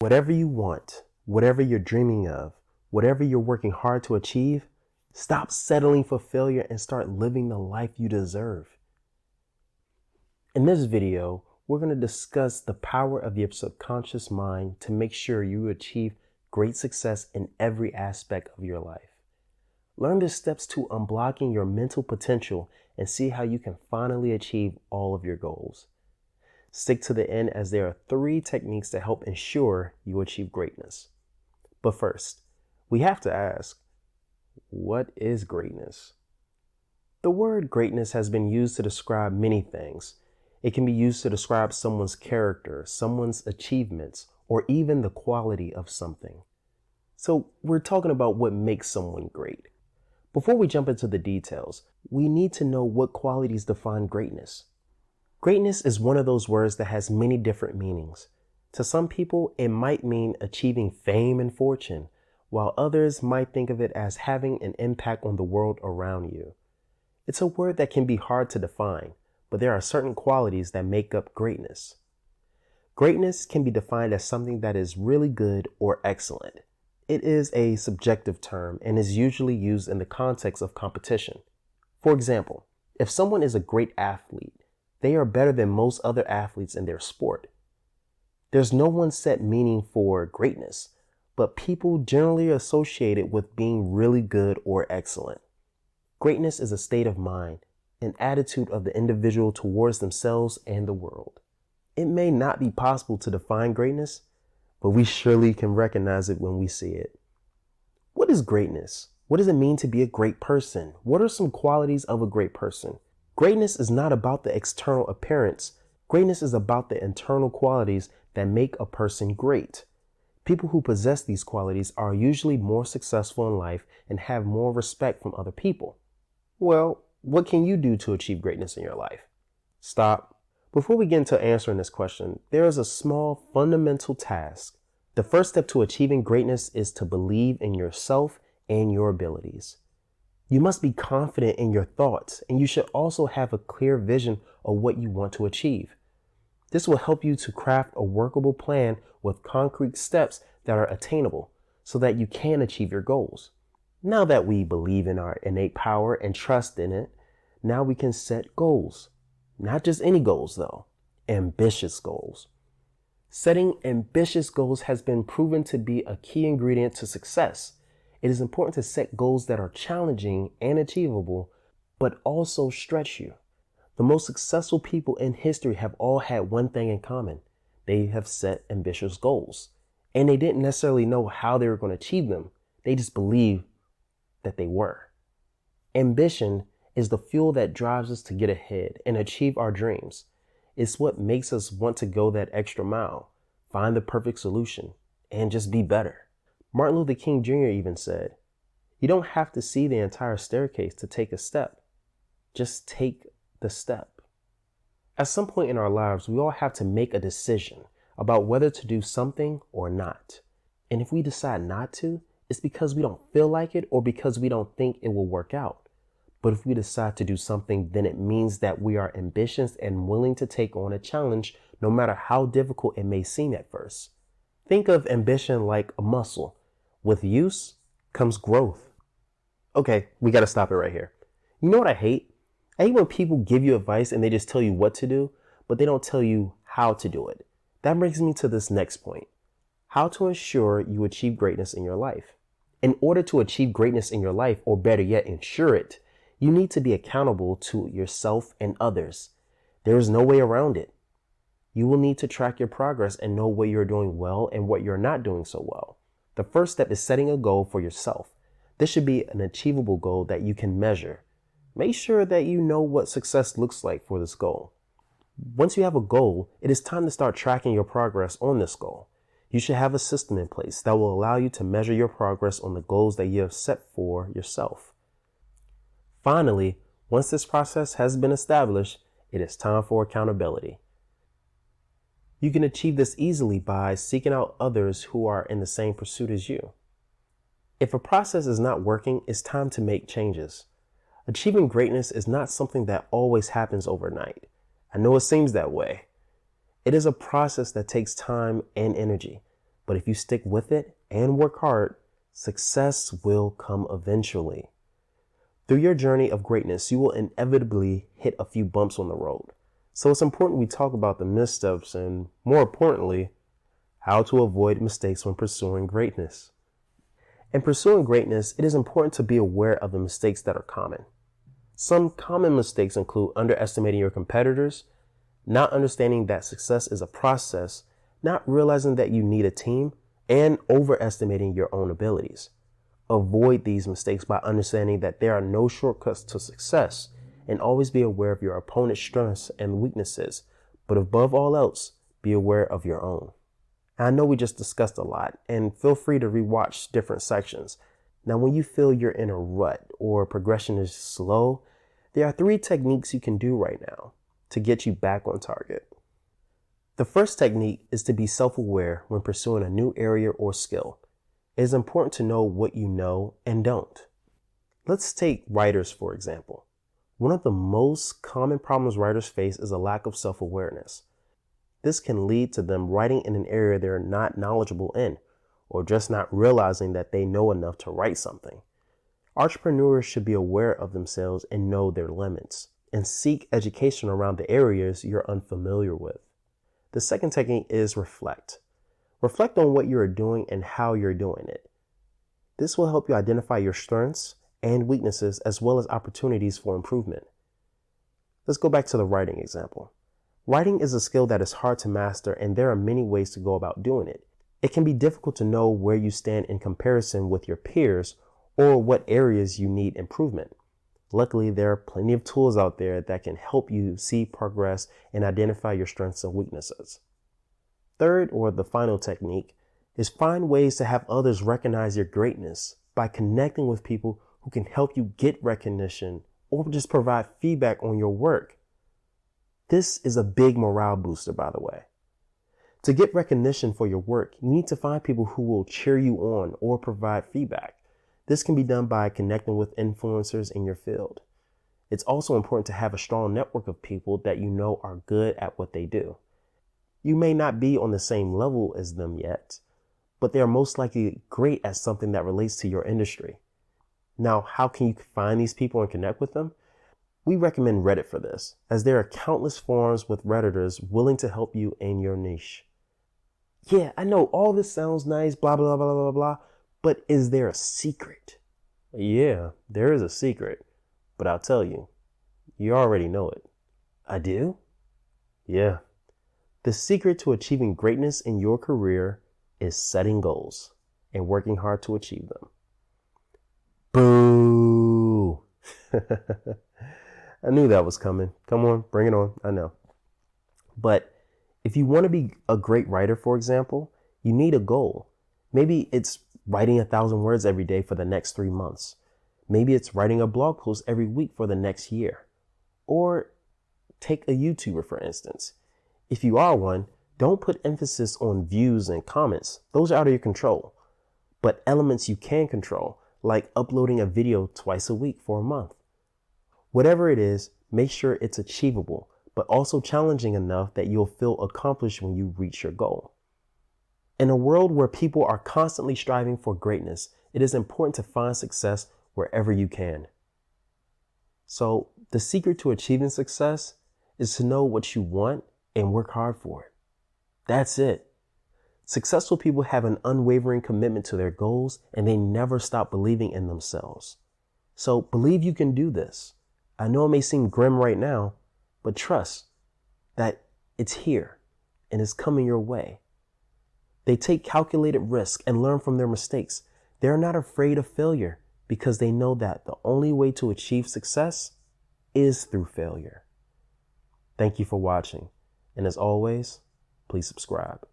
Whatever you want, whatever you're dreaming of, whatever you're working hard to achieve, stop settling for failure and start living the life you deserve. In this video, we're going to discuss the power of your subconscious mind to make sure you achieve great success in every aspect of your life. Learn the steps to unblocking your mental potential and see how you can finally achieve all of your goals. Stick to the end as there are 3 techniques that help ensure you achieve greatness. But first, we have to ask, what is greatness? The word greatness has been used to describe many things. It can be used to describe someone's character, someone's achievements, or even the quality of something. So we're talking about what makes someone great. Before we jump into the details, we need to know what qualities define greatness. Greatness is one of those words that has many different meanings. To some people, it might mean achieving fame and fortune, while others might think of it as having an impact on the world around you. It's a word that can be hard to define, but there are certain qualities that make up greatness. Greatness can be defined as something that is really good or excellent. It is a subjective term and is usually used in the context of competition. For example, if someone is a great athlete, they are better than most other athletes in their sport. There's no one set meaning for greatness, but people generally associate it with being really good or excellent. Greatness is a state of mind, an attitude of the individual towards themselves and the world. It may not be possible to define greatness, but we surely can recognize it when we see it. What is greatness? What does it mean to be a great person? What are some qualities of a great person? Greatness is not about the external appearance. Greatness is about the internal qualities that make a person great. People who possess these qualities are usually more successful in life and have more respect from other people. Well, what can you do to achieve greatness in your life? Stop. Before we get into answering this question, there is a small fundamental task. The first step to achieving greatness is to believe in yourself and your abilities. You must be confident in your thoughts, and you should also have a clear vision of what you want to achieve. This will help you to craft a workable plan with concrete steps that are attainable so that you can achieve your goals. Now that we believe in our innate power and trust in it, now we can set goals. Not just any goals though, ambitious goals. Setting ambitious goals has been proven to be a key ingredient to success. It is important to set goals that are challenging and achievable, but also stretch you. The most successful people in history have all had one thing in common. They have set ambitious goals, and they didn't necessarily know how they were going to achieve them. They just believed that they were. Ambition is the fuel that drives us to get ahead and achieve our dreams. It's what makes us want to go that extra mile, find the perfect solution, and just be better. Martin Luther King Jr. even said, "You don't have to see the entire staircase to take a step. Just take the step." At some point in our lives, we all have to make a decision about whether to do something or not. And if we decide not to, it's because we don't feel like it or because we don't think it will work out. But if we decide to do something, then it means that we are ambitious and willing to take on a challenge, no matter how difficult it may seem at first. Think of ambition like a muscle. With use comes growth. Okay, we got to stop it right here. You know what I hate? I hate when people give you advice and they just tell you what to do, but they don't tell you how to do it. That brings me to this next point. How to ensure you achieve greatness in your life. In order to achieve greatness in your life, or better yet, ensure it, you need to be accountable to yourself and others. There is no way around it. You will need to track your progress and know what you're doing well and what you're not doing so well. The first step is setting a goal for yourself. This should be an achievable goal that you can measure. Make sure that you know what success looks like for this goal. Once you have a goal, it is time to start tracking your progress on this goal. You should have a system in place that will allow you to measure your progress on the goals that you have set for yourself. Finally, once this process has been established, it is time for accountability. You can achieve this easily by seeking out others who are in the same pursuit as you. If a process is not working, it's time to make changes. Achieving greatness is not something that always happens overnight. I know it seems that way. It is a process that takes time and energy. But if you stick with it and work hard, success will come eventually. Through your journey of greatness, you will inevitably hit a few bumps on the road. So it's important we talk about the missteps and, more importantly, how to avoid mistakes when pursuing greatness. In pursuing greatness, it is important to be aware of the mistakes that are common. Some common mistakes include underestimating your competitors, not understanding that success is a process, not realizing that you need a team, and overestimating your own abilities. Avoid these mistakes by understanding that there are no shortcuts to success, and always be aware of your opponent's strengths and weaknesses, but above all else, be aware of your own. I know we just discussed a lot, and feel free to rewatch different sections. Now, when you feel you're in a rut or progression is slow, there are 3 techniques you can do right now to get you back on target. The first technique is to be self-aware when pursuing a new area or skill. It is important to know what you know and don't. Let's take writers, for example. One of the most common problems writers face is a lack of self-awareness. This can lead to them writing in an area they're not knowledgeable in, or just not realizing that they know enough to write something. Entrepreneurs should be aware of themselves and know their limits, and seek education around the areas you're unfamiliar with. The second technique is reflect. Reflect on what you are doing and how you're doing it. This will help you identify your strengths and weaknesses as well as opportunities for improvement. Let's go back to the writing example. Writing is a skill that is hard to master, and there are many ways to go about doing it. It can be difficult to know where you stand in comparison with your peers or what areas you need improvement. Luckily, there are plenty of tools out there that can help you see progress and identify your strengths and weaknesses. Third, or the final technique, is find ways to have others recognize your greatness by connecting with people who can help you get recognition or just provide feedback on your work. This is a big morale booster, by the way. To get recognition for your work, you need to find people who will cheer you on or provide feedback. This can be done by connecting with influencers in your field. It's also important to have a strong network of people that you know are good at what they do. You may not be on the same level as them yet, but they are most likely great at something that relates to your industry. Now, how can you find these people and connect with them? We recommend Reddit for this, as there are countless forums with Redditors willing to help you in your niche. Yeah, I know all this sounds nice, blah, blah, blah, blah, blah, but is there a secret? Yeah, there is a secret, but I'll tell you, you already know it. I do? Yeah. The secret to achieving greatness in your career is setting goals and working hard to achieve them. Boo! I knew that was coming. Come on, bring it on. I know. But if you want to be a great writer, for example, you need a goal. Maybe it's writing 1,000 words every day for the next 3 months. Maybe it's writing a blog post every week for the next year. Or take a YouTuber, for instance. If you are one, don't put emphasis on views and comments. Those are out of your control. But elements you can control, like uploading a video twice a week for a month. Whatever it is, make sure it's achievable, but also challenging enough that you'll feel accomplished when you reach your goal. In a world where people are constantly striving for greatness, it is important to find success wherever you can. So the secret to achieving success is to know what you want and work hard for it. That's it. Successful people have an unwavering commitment to their goals, and they never stop believing in themselves. So believe you can do this. I know it may seem grim right now, but trust that it's here and it's coming your way. They take calculated risk and learn from their mistakes. They're not afraid of failure because they know that the only way to achieve success is through failure. Thank you for watching. And as always, please subscribe.